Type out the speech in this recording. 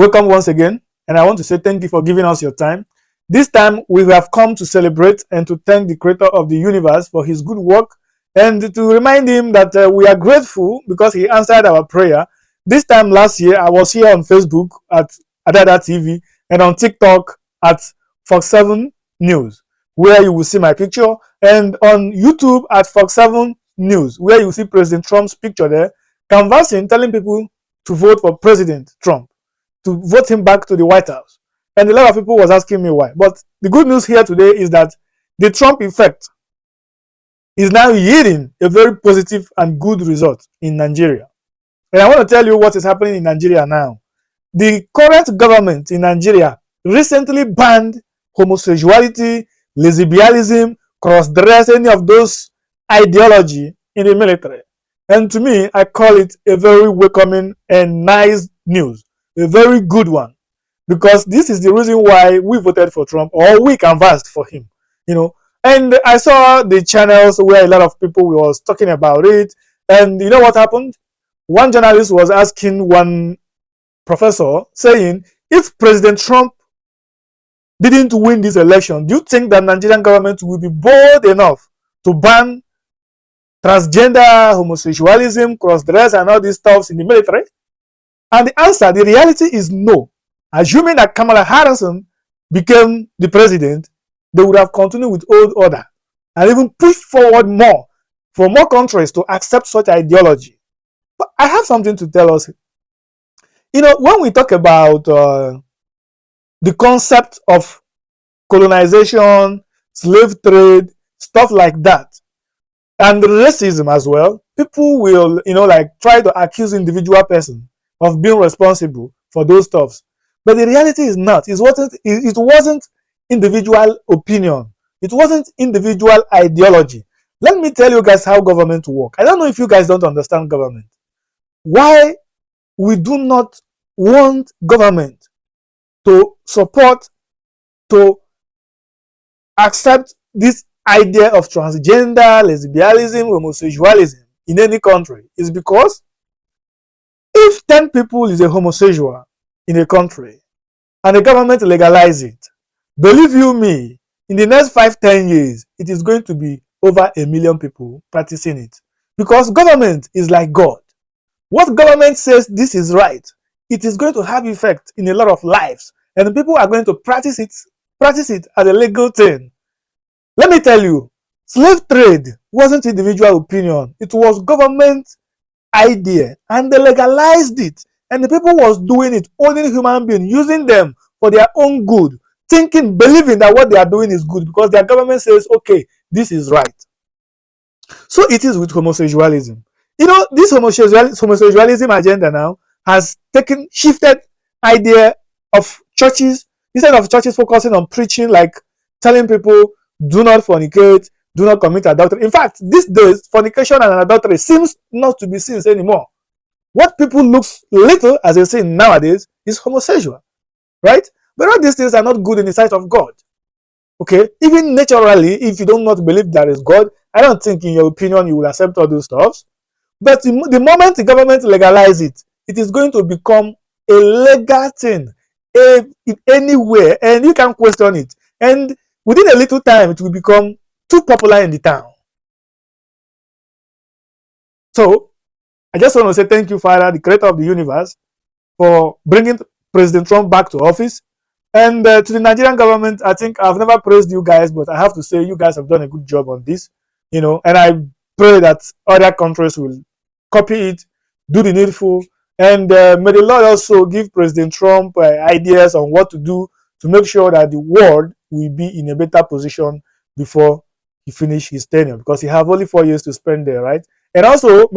Welcome once again, and I want to say thank you for giving us your time. This time, we have come to celebrate and to thank the creator of the universe for his good work and to remind him that we are grateful because he answered our prayer. This time last year, I was here on Facebook at Adada TV and on TikTok at Fox 7 News, where you will see my picture, and on YouTube at Fox 7 News, where you will see President Trump's picture there, canvassing, telling people to vote for President Trump, to vote him back to the White House. And a lot of people was asking me why. But the good news here today is that the Trump effect is now yielding a very positive and good result in Nigeria. And I want to tell you what is happening in Nigeria now. The current government in Nigeria recently banned homosexuality, lesbianism, cross-dress, any of those ideology in the military. And to me, I call it a very welcoming and nice news, a very good one, because this is the reason why we voted for Trump, or we canvassed for him, And I saw the channels where a lot of people was talking about it, and you know what happened? One journalist was asking one professor, saying, if President Trump didn't win this election, do you think that Nigerian government will be bold enough to ban transgender, homosexualism, cross-dress, and all these stuffs in the military? And the answer, the reality is no. Assuming that Kamala Harris became the president, they would have continued with old order and even pushed forward more for more countries to accept such ideology. But I have something to tell us. When we talk about the concept of colonization, slave trade, stuff like that, and racism as well, people will, try to accuse individual person of being responsible for those stuffs. But the reality is not. It wasn't individual opinion. It wasn't individual ideology. Let me tell you guys how government work. I don't know if you guys don't understand government. Why we do not want government to support, to accept this idea of transgender, lesbianism, homosexualism in any country is because if 10 people is a homosexual in a country and the government legalize it, believe you me, in the next 5-10 years, it is going to be over 1 million people practicing it. Because government is like God. What government says this is right, it is going to have effect in a lot of lives. And people are going to practice it as a legal thing. Let me tell you, slave trade wasn't individual opinion. It was government idea, and they legalized it, and the people was doing it, owning human beings, using them for their own good, believing that what they are doing is good because their government says, okay, this is right. So it is with homosexualism. This homosexualism agenda now has shifted idea of churches. Instead of churches focusing on preaching, like telling people do not fornicate, do not commit adultery. In fact, these days, fornication and adultery seems not to be sins anymore. What people look little as a sin nowadays is homosexual, right? But all these things are not good in the sight of God. Okay? Even naturally, if you do not believe there is God, I don't think in your opinion you will accept all those stuff. But the moment the government legalize it, it is going to become a legal thing anywhere, and you can question it. And within a little time, it will become too popular in the town. So, I just want to say thank you, Father, the creator of the universe, for bringing President Trump back to office. And to the Nigerian government, I think I've never praised you guys, but I have to say you guys have done a good job on this, and I pray that other countries will copy it, do the needful, and may the Lord also give President Trump ideas on what to do to make sure that the world will be in a better position before he finish his tenure, because he have only 4 years to spend there, right? And also,